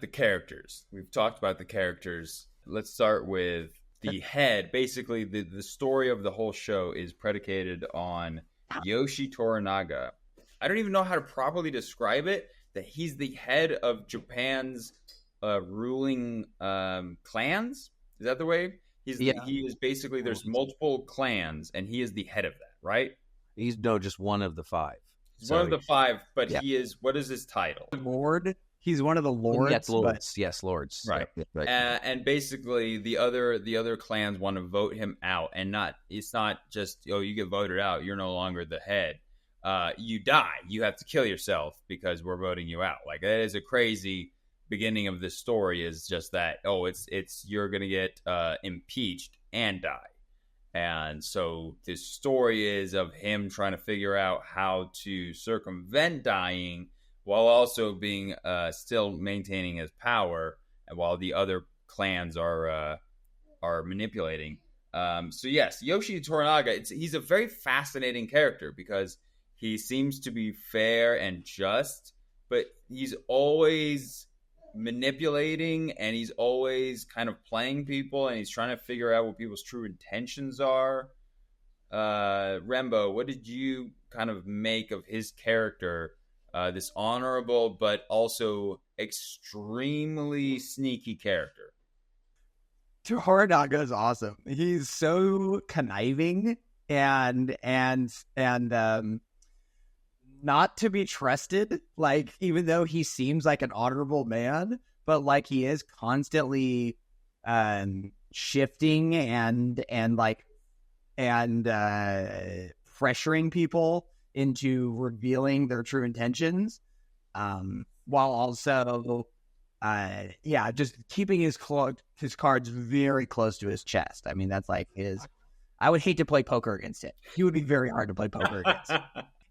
the characters. We've talked about the characters. Let's start with the head. Basically, the story of the whole show is predicated on Yoshii Toranaga. I don't even know how to properly describe it. That he's the head of Japan's ruling clans. Is that the way? He is basically, there's multiple clans, and he is the head of that, right? He's just one of the five. He's one of the five, but he is, what is his title? Lord. He's one of the lords. Yes, lords. Yes, lords. Right. Right. And basically, the other clans want to vote him out, and it's not just, you get voted out, you're no longer the head. You die. You have to kill yourself because we're voting you out. Like, that is a crazy beginning of this story. Is just that, it's you're gonna get impeached and die. And so this story is of him trying to figure out how to circumvent dying while also being still maintaining his power, and while the other clans are manipulating. So yes, Yoshii Toranaga, he's a very fascinating character because he seems to be fair and just, but he's always manipulating, and he's always kind of playing people, and he's trying to figure out what people's true intentions are. Rembo, what did you kind of make of his character? This honorable but also extremely sneaky character. Toranaga is awesome. He's so conniving and not to be trusted. Like, even though he seems like an honorable man, but like he is constantly shifting and pressuring people into revealing their true intentions, while also just keeping his cards very close to his chest. I mean, that's like I would hate to play poker against him. He would be very hard to play poker against.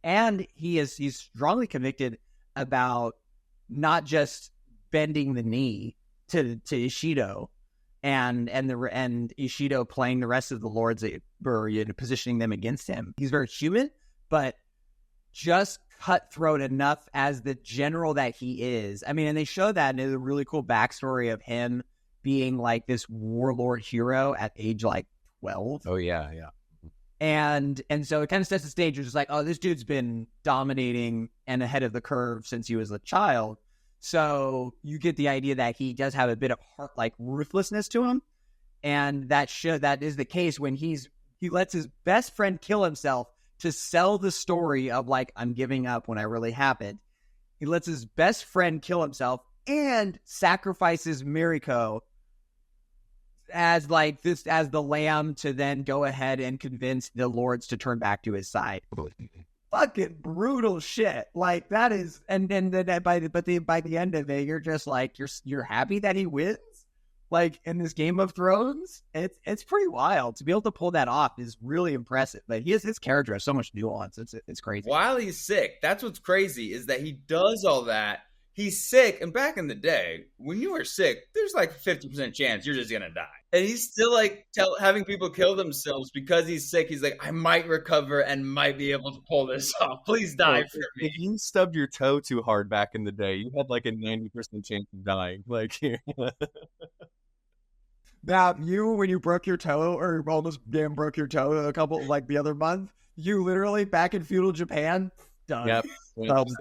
And he's strongly convicted about not just bending the knee to Ishido and Ishido playing the rest of the lords that were positioning them against him. He's very human, but just cutthroat enough as the general that he is. I mean, and they show that, and there's a really cool backstory of him being like this warlord hero at age like 12. Oh yeah. And so it kind of sets the stage. It's just like, this dude's been dominating and ahead of the curve since he was a child. So you get the idea that he does have a bit of heart-like ruthlessness to him. And that is the case when he lets his best friend kill himself to sell the story of like, I'm giving up when I really happened. He lets his best friend kill himself and sacrifices Miriko as the lamb to then go ahead and convince the lords to turn back to his side. Fucking brutal shit. Like, that is, and then by the end of it, you're just like, you're happy that he wins. Like, in this Game of Thrones, it's pretty wild. To be able to pull that off is really impressive. But his character has so much nuance. It's crazy. While he's sick, that's what's crazy, is that he does all that. He's sick, and back in the day, when you were sick, there's like a 50% chance you're just gonna die. And he's still like having people kill themselves because he's sick. He's like, I might recover and might be able to pull this off. Please die for me. If you stubbed your toe too hard back in the day, you had like a 90% chance of dying. Like, now, when you broke your toe, or almost damn broke your toe the other month, you literally, back in feudal Japan, done. Yep.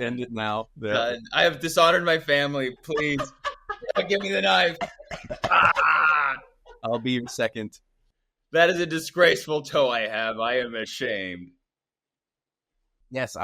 End it now. Done. I have dishonored my family. Please, give me the knife. Ah! I'll be your second. That is a disgraceful toe I have. I am ashamed. Yes,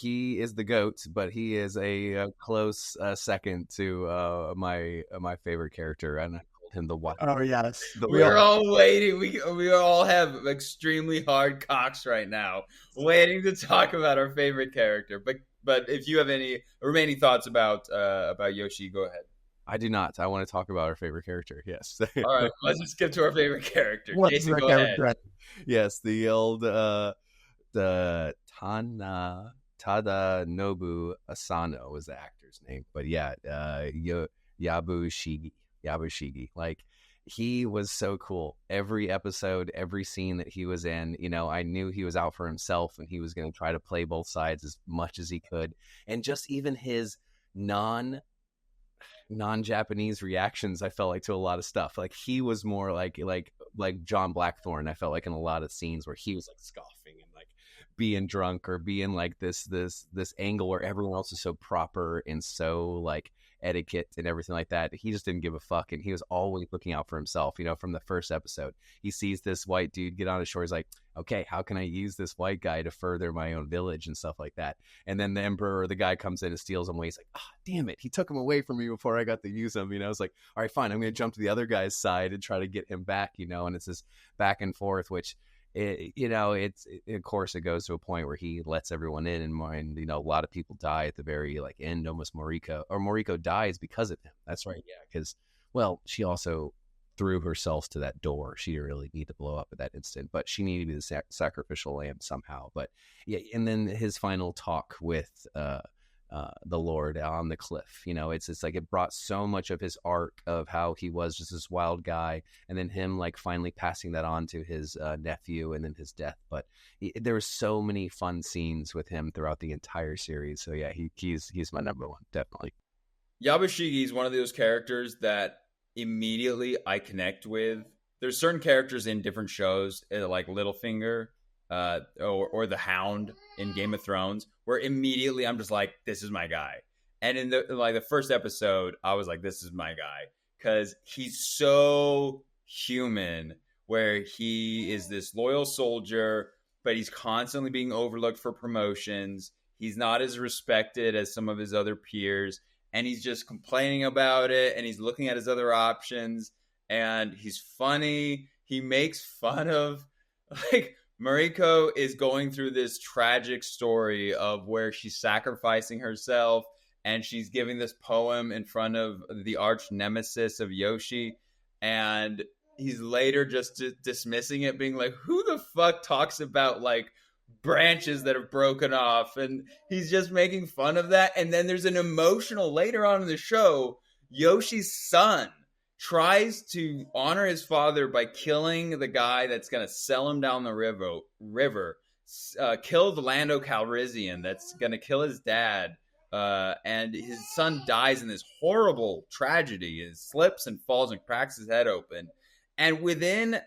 he is the GOAT, but he is a close second to my favorite character, and I called him the What. Oh yes, we're all waiting. We all have extremely hard cocks right now, waiting to talk about our favorite character. But if you have any remaining thoughts about Yoshii, go ahead. I do not. I want to talk about our favid character. Yes. All right. Let's just skip to our favorite character. What's Jason, go character? ahead. Yes, the old the Tadanobu Asano was the actor's name, but yeah, Yabushige. Like, he was so cool. Every episode, every scene that he was in, I knew he was out for himself, and he was going to try to play both sides as much as he could, and just even his non-Japanese reactions. I felt like to a lot of stuff. Like he was more like John Blackthorne. I felt like in a lot of scenes where he was like scoffing and like being drunk or being like this angle where everyone else is so proper and so like etiquette and everything like that. He just didn't give a fuck, and he was always looking out for himself. You know, from the first episode, he sees this white dude get on his shore. He's like, okay, how can I use this white guy to further my own village and stuff like that? And then the emperor or the guy comes in and steals him away. He's like, oh, damn it, he took him away from me before I got to use him. You know, it's like, all right, fine, I'm going to jump to the other guy's side and try to get him back, you know. And it's this back and forth, which of course it goes to a point where he lets everyone in, and you know, a lot of people die at the very like end. Almost Moriko dies because of him. That's right, yeah, because she also threw herself to that door. She didn't really need to blow up at that instant, but she needed to be the sacrificial lamb somehow. But yeah, and then his final talk with the Lord on the cliff, you know, it's like it brought so much of his arc of how he was just this wild guy, and then him like finally passing that on to his nephew, and then his death. But there were so many fun scenes with him throughout the entire series. So yeah, he's my number one, definitely. Yabushige is one of those characters that immediately I connect with. There's certain characters in different shows, like Littlefinger, or the Hound in Game of Thrones, where immediately I'm just like, this is my guy. And in the first episode, I was like, this is my guy, because he's so human, where he is this loyal soldier, but he's constantly being overlooked for promotions. He's not as respected as some of his other peers, and he's just complaining about it, and he's looking at his other options, and he's funny. He makes fun of, like, Mariko is going through this tragic story of where she's sacrificing herself, and she's giving this poem in front of the arch nemesis of Yoshii, and he's later just dismissing it, being like, who the fuck talks about, like, branches that have broken off? And he's just making fun of that. And then there's an emotional later on in the show. Yoshi's son tries to honor his father by killing the guy that's going to sell him down the river, kill the Lando Calrissian that's going to kill his dad, and his son dies in this horrible tragedy. He slips and falls and cracks his head open. And within,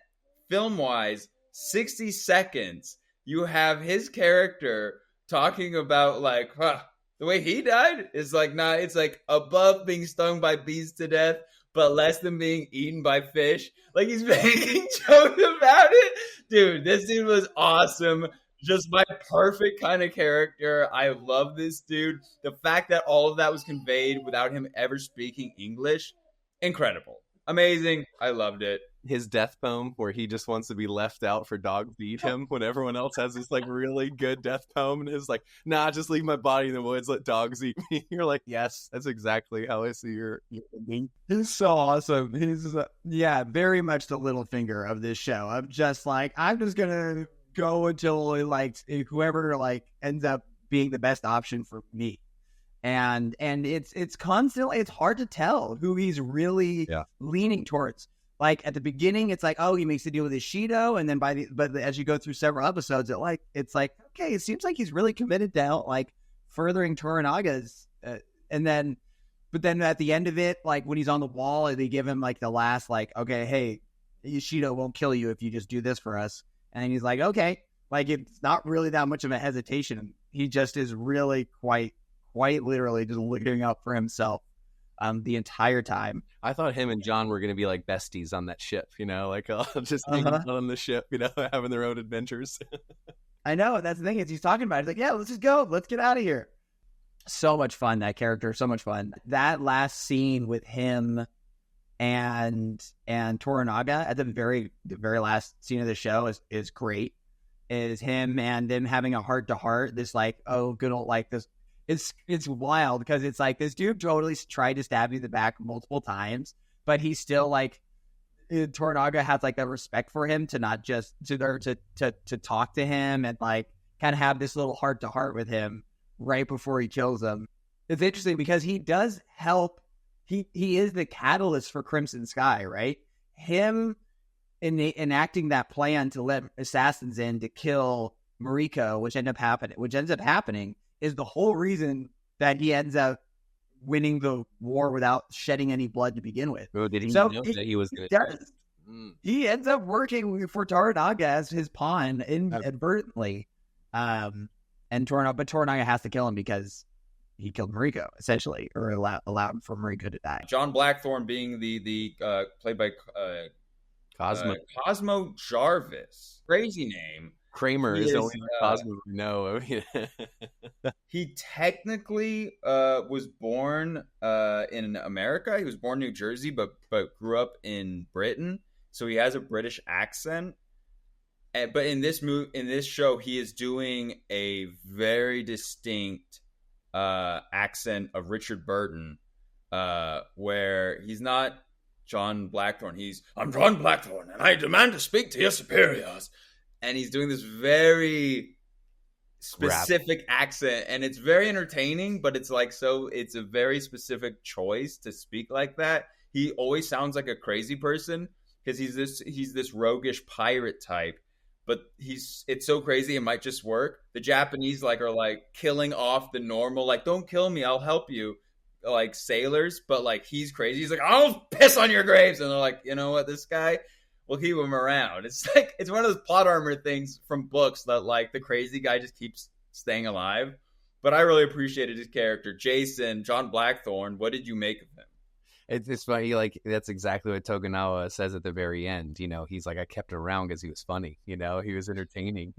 film-wise, 60 seconds, you have his character talking about, like, the way he died is like, not, it's like above being stung by bees to death, but less than being eaten by fish. Like, he's making jokes about it. Dude, this dude was awesome. Just my perfect kind of character. I love this dude. The fact that all of that was conveyed without him ever speaking English, incredible. Amazing. I loved it. His death poem where he just wants to be left out for dogs to eat him when everyone else has this like really good death poem, and is like, nah, just leave my body in the woods, let dogs eat me. You're like, yes, that's exactly how I see your thinking. He's so awesome. He's very much the Littlefinger of this show. I'm just like, I'm just gonna go until like whoever like ends up being the best option for me. And it's constantly, it's hard to tell who he's really leaning towards. Like at the beginning, it's like, oh, he makes a deal with Ishido, and then but as you go through several episodes, it's like, okay, it seems like he's really committed to like furthering Toranaga's, but then at the end of it, like when he's on the wall, they give him like the last, like, okay, hey, Ishido won't kill you if you just do this for us, and he's like, okay, like it's not really that much of a hesitation. He just is really quite literally just looking out for himself the entire time. I thought him and John were going to be like besties on that ship, you know, like just hanging out on the ship, you know, having their own adventures. I know, that's the thing is he's talking about it. He's like, yeah, let's just go. Let's get out of here. So much fun, that character. So much fun. That last scene with him and Toranaga at the very last scene of the show is great. Is him and them having a heart-to-heart. This like, oh, good old, like this. It's wild because it's like this dude totally tried to stab you in the back multiple times, but he's still like, Toranaga has like a respect for him to not just to talk to him and like kind of have this little heart to heart with him right before he kills him. It's interesting because he does help. He is the catalyst for Crimson Sky, right? Him enacting that plan to let assassins in to kill Mariko, which ends up happening, is the whole reason that he ends up winning the war without shedding any blood to begin with. Oh, did he So know that he was going to? to? He ends up working for Toranaga as his pawn inadvertently, but Toranaga has to kill him because he killed Mariko, essentially, or allowed for Mariko to die. John Blackthorne being the played by Cosmo Jarvis. Crazy name. Kramer is the only Cosmo we know. He technically was born in America. He was born in New Jersey, but grew up in Britain, so he has a British accent. But in this show, he is doing a very distinct accent of Richard Burton, where he's not John Blackthorne. I'm John Blackthorne, and I demand to speak to your superiors. And he's doing this very specific accent, and it's very entertaining, but it's a very specific choice to speak like that. He always sounds like a crazy person because he's this roguish pirate type, but it's so crazy it might just work. The Japanese are killing off the normal, don't kill me, I'll help you, sailors, but he's crazy. He's I'll piss on your graves, and they're like, you know what, this guy, we'll keep him around. It's it's one of those plot armor things from books that the crazy guy just keeps staying alive. But I really appreciated his character. Jason, John Blackthorne, what did you make of him? It's funny, that's exactly what Tokunawa says at the very end. He's I kept him around because he was funny, he was entertaining,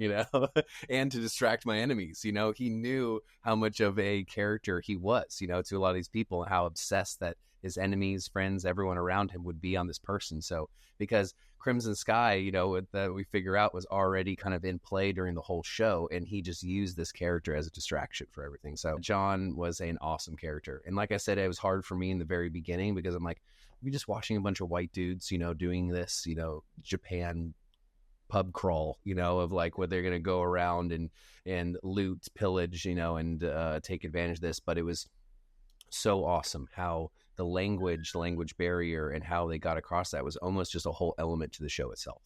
and to distract my enemies. He knew how much of a character he was, to a lot of these people, and how obsessed that his enemies, friends, everyone around him would be on this person. So because Crimson Sky, that we figure out was already kind of in play during the whole show, and he just used this character as a distraction for everything. So John was an awesome character. And like I said, it was hard for me in the very beginning because I'm we're just watching a bunch of white dudes, doing this, Japan pub crawl, of where they're going to go around and loot, pillage, and take advantage of this. But it was so awesome how the language barrier and how they got across that was almost just a whole element to the show itself.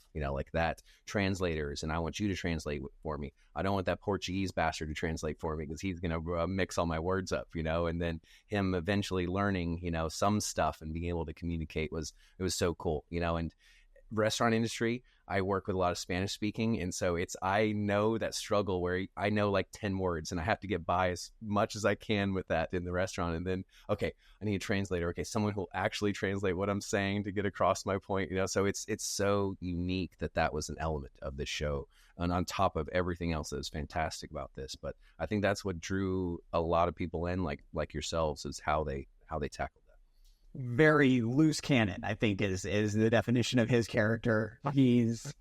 That translators, and I want you to translate for me. I don't want that Portuguese bastard to translate for me because he's going to mix all my words up, and then him eventually learning, some stuff and being able to communicate it was so cool, and restaurant industry, I work with a lot of Spanish speaking, and so I know that struggle where I know 10 words and I have to get by as much as I can with that in the restaurant, and then okay, I need a translator, someone who will actually translate what I'm saying to get across my point, so it's so unique that was an element of this show, and on top of everything else that was fantastic about this. But I think that's what drew a lot of people in, like yourselves, is how they tackled that. Very loose cannon, I think, is the definition of his character. He's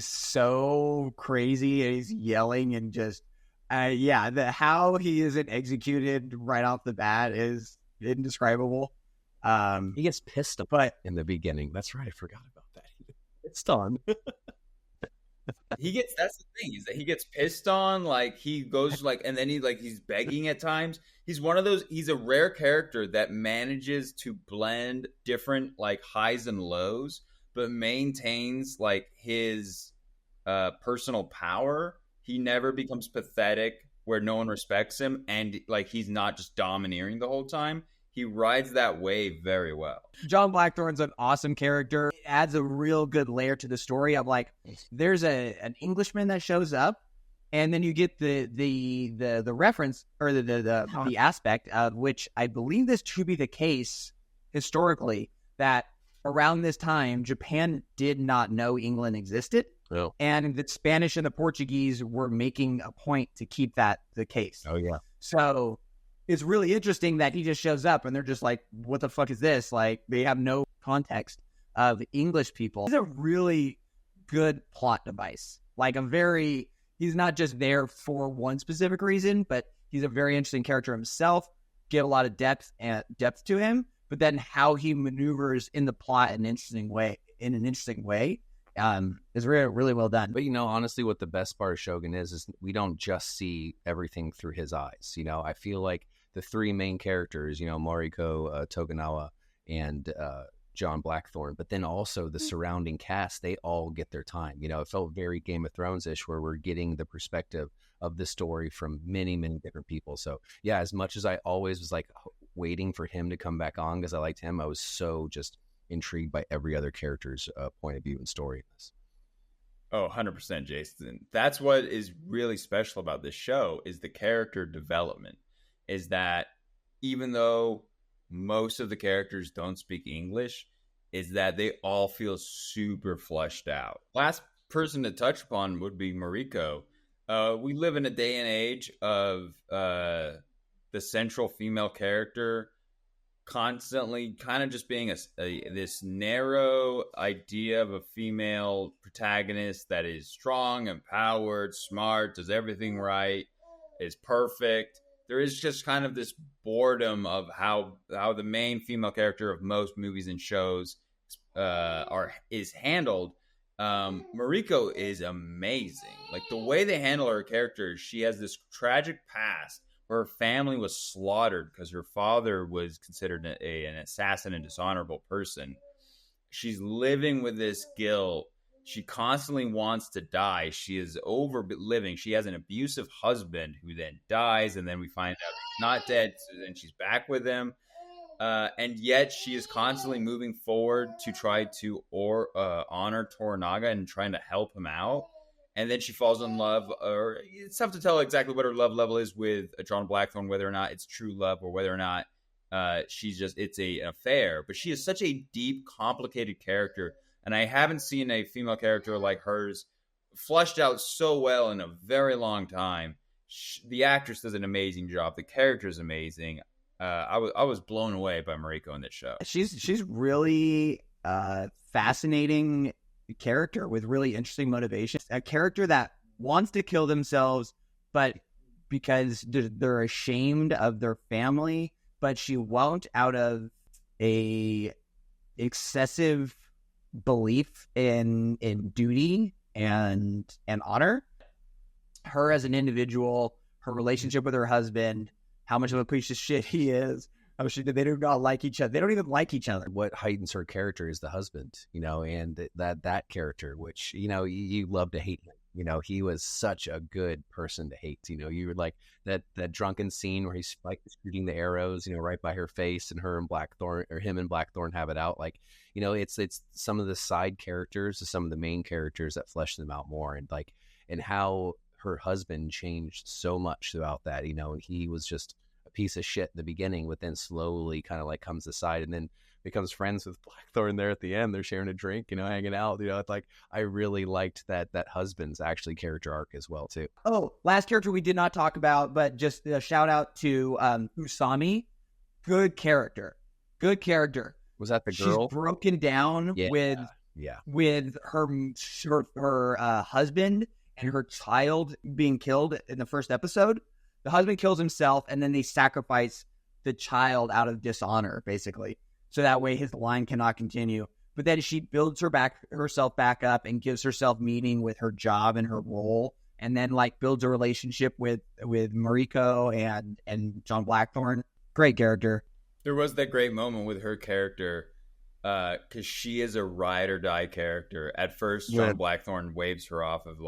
so crazy, and he's yelling and just how he isn't executed right off the bat is indescribable. He gets pissed off in the beginning. That's right, I forgot about that. He gets pissed on. That's the thing, is that he gets pissed on, he goes and then he's begging at times. He's a rare character that manages to blend different highs and lows, but maintains his personal power. He never becomes pathetic where no one respects him, and he's not just domineering the whole time. He rides that wave very well. John Blackthorne's an awesome character. It adds a real good layer to the story. I'm there's an Englishman that shows up, and then you get the reference, or the aspect of which I believe this to be the case historically, that around this time Japan did not know England existed. Oh. And the Spanish and the Portuguese were making a point to keep that the case. Oh yeah. So it's really interesting that he just shows up and they're just what the fuck is this? They have no context of English people. It's a really good plot device. He's not just there for one specific reason, but he's a very interesting character himself. Get a lot of depth to him, but then how he maneuvers in the plot in an interesting way is really, really well done. But honestly, what the best part of Shogun is we don't just see everything through his eyes. I feel like the three main characters, Mariko, Tokunawa, and John Blackthorne, but then also the surrounding cast, they all get their time. It felt very Game of Thrones-ish, where we're getting the perspective of the story from many, many different people. So yeah, as much as I always was waiting for him to come back on because I liked him. I was so just intrigued by every other character's point of view and story in this. Oh, 100%, Jason. That's what is really special about this show is the character development. Is that even though most of the characters don't speak English, is that they all feel super fleshed out. Last person to touch upon would be Mariko. We live in a day and age of the central female character constantly kind of just being this narrow idea of a female protagonist that is strong, empowered, smart, does everything right, is perfect. There is just kind of this boredom of how the main female character of most movies and shows is handled. Mariko is amazing. Like the way they handle her character, she has this tragic past where her family was slaughtered because her father was considered an assassin and dishonorable person. She's living with this guilt. She constantly wants to die. She is over living. She has an abusive husband who then dies, and then we find out he's not dead, so then she's back with him. And yet she is constantly moving forward to try to honor Toranaga and trying to help him out. And then she falls in love, or it's tough to tell exactly what her love level is with John Blackthorne, whether or not it's true love or whether or not it's an affair. But she is such a deep, complicated character. And I haven't seen a female character like hers fleshed out so well in a very long time. The actress does an amazing job. The character is amazing. I was blown away by Mariko in this show. She's really fascinating character with really interesting motivations. A character that wants to kill themselves, but because they're ashamed of their family, but she won't out of a excessive belief in duty and honor. Her as an individual, her relationship with her husband, how much of a piece of shit he is. They do not like each other. They don't even like each other. What heightens her character is the husband, and that character, which, you love to hate him. He was such a good person to hate. You were like that drunken scene where he's like shooting the arrows, right by her face, and him and Blackthorne have it out. Like, it's some of the side characters to some of the main characters that flesh them out more, and how her husband changed so much throughout that, and he was just a piece of shit in the beginning, but then slowly kind of like comes aside and then becomes friends with Blackthorne there at the end. They're sharing a drink, hanging out, it's like, I really liked that husband's actually character arc as well too. Oh, last character we did not talk about, but just a shout out to Usami. Good character. Was that the girl? She's broken down with her husband and her child being killed in the first episode. The husband kills himself, and then they sacrifice the child out of dishonor, basically. So that way his line cannot continue. But then she builds herself back up and gives herself meaning with her job and her role, and then builds a relationship with Mariko and John Blackthorne. Great character. There was that great moment with her character because she is a ride or die character. At first, John Blackthorne waves her off of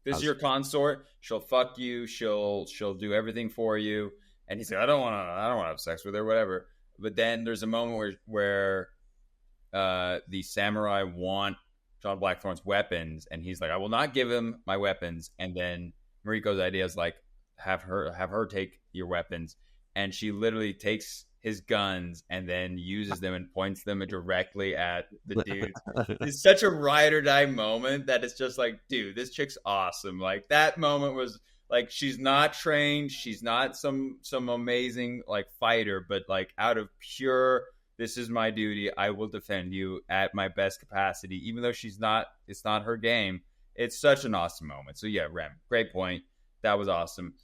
this is your consort. She'll fuck you. She'll do everything for you. And he's like, I don't want to have sex with her, whatever. But then there's a moment where the samurai want John Blackthorne's weapons, and he's like, I will not give him my weapons. And then Mariko's idea is have her take your weapons, and she literally takes his guns and then uses them and points them directly at the dudes. It's such a ride or die moment that it's just like, dude, this chick's awesome. That moment was she's not trained, she's not some amazing fighter, but out of pure, this is my duty, I will defend you at my best capacity, even though it's not her game. It's such an awesome moment. So yeah, Rem, great point. That was awesome.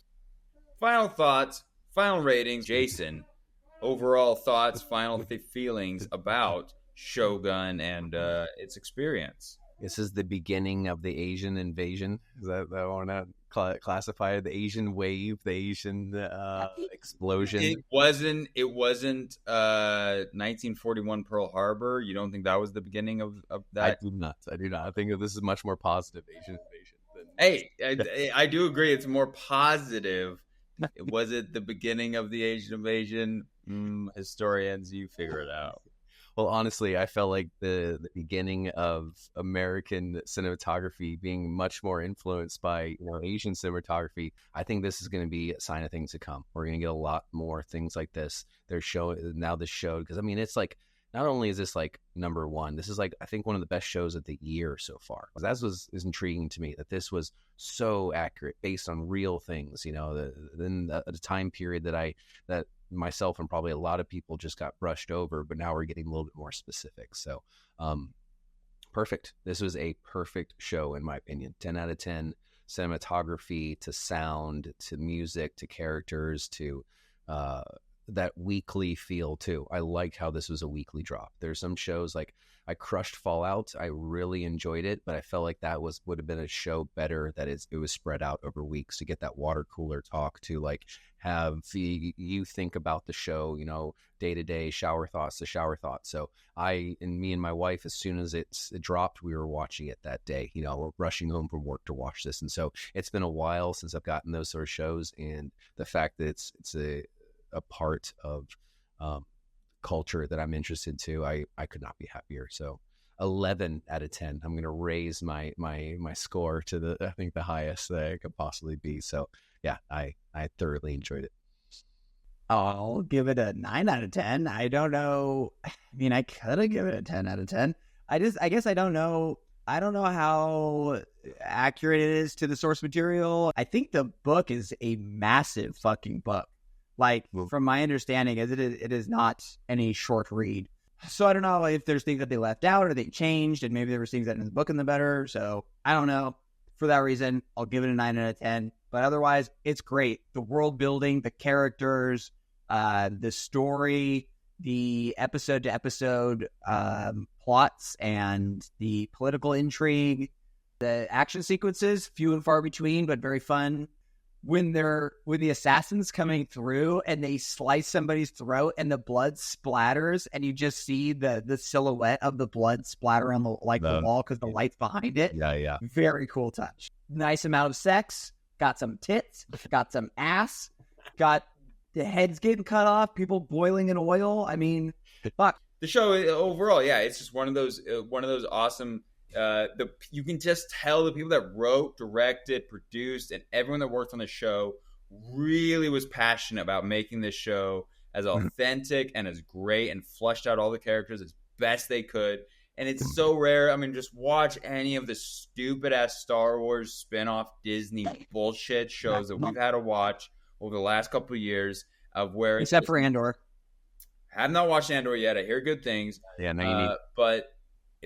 Final thoughts, final ratings. Jason, overall thoughts, final feelings about Shogun and its experience. This is the beginning of the Asian invasion. Is that one not classified? The Asian wave, the Asian explosion. It wasn't 1941 Pearl Harbor. You don't think that was the beginning of that? I do not. I think this is much more positive Asian invasion. I do agree. It's more positive. Was it the beginning of the Asian invasion? Historians, you figure it out. Well, honestly, I felt like the beginning of American cinematography being much more influenced by Asian cinematography. I think this is going to be a sign of things to come. We're going to get a lot more things like this. They're showing now this show, because I mean, it's like, not only is this like number one, this is like, I think one of the best shows of the year so far. That is intriguing to me, that this was so accurate, based on real things. Then the time period that myself and probably a lot of people just got brushed over, but now we're getting a little bit more specific. So perfect. This was a perfect show in my opinion. 10 out of 10. Cinematography to sound to music to characters to that weekly feel too. I liked how this was a weekly drop. There's some shows like I crushed Fallout. I really enjoyed it, but I felt like that would have been a show better that it was spread out over weeks, to get that water cooler talk, to like have you think about the show, day to day, shower thoughts to shower thoughts. So me and my wife, as soon as it dropped, we were watching it that day. We're rushing home from work to watch this, and so it's been a while since I've gotten those sort of shows, and the fact that it's a part of culture that I'm interested to, I could not be happier. So 11 out of 10. I'm going to raise my score to I think the highest that I could possibly be. So yeah, I thoroughly enjoyed it. I'll give it a 9 out of 10. I don't know. I mean, I could have given it a 10 out of 10. I guess I don't know. I don't know how accurate it is to the source material. I think the book is a massive fucking book. Like, from my understanding, it is not any short read. So I don't know if there's things that they left out or they changed, and maybe there was things that in the book in the better. So I don't know. For that reason, I'll give it a 9 out of 10. But otherwise, it's great. The world building, the characters, the story, the episode to episode plots, and the political intrigue, the action sequences, few and far between, but very fun. When the assassins coming through and they slice somebody's throat and the blood splatters, and you just see the silhouette of the blood splatter on the wall because the light's behind it. Yeah. Very cool touch. Nice amount of sex. Got some tits. Got some ass. Got the heads getting cut off. People boiling in oil. I mean, fuck. The show overall, yeah, it's just one of those awesome. You can just tell the people that wrote, directed, produced, and everyone that worked on the show really was passionate about making this show as authentic and as great, and flushed out all the characters as best they could. And it's so rare. I mean, just watch any of the stupid ass Star Wars spin-off Disney bullshit shows that we've had to watch over the last couple of years, of where except for Andor. Have not watched Andor yet. I hear good things. Yeah, no, you need.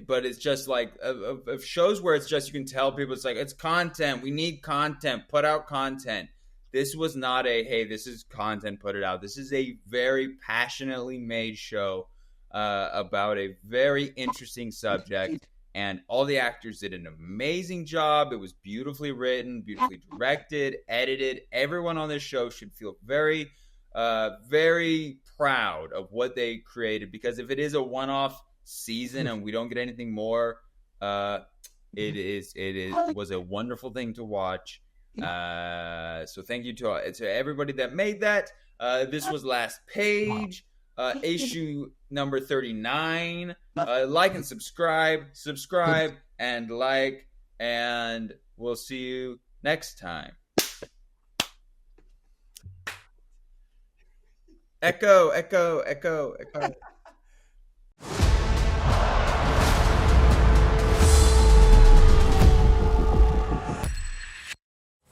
But it's just like of shows where it's just, you can tell people it's like, it's content. We need content. Put out content. This was not hey, this is content, put it out. This is a very passionately made show about a very interesting subject. And all the actors did an amazing job. It was beautifully written, beautifully directed, edited. Everyone on this show should feel very, very proud of what they created. Because if it is a one-off season and we don't get anything more, it was a wonderful thing to watch. So thank you to everybody that made that. This was Last Page, issue number 39. Like and subscribe and like, and we'll see you next time. Echo.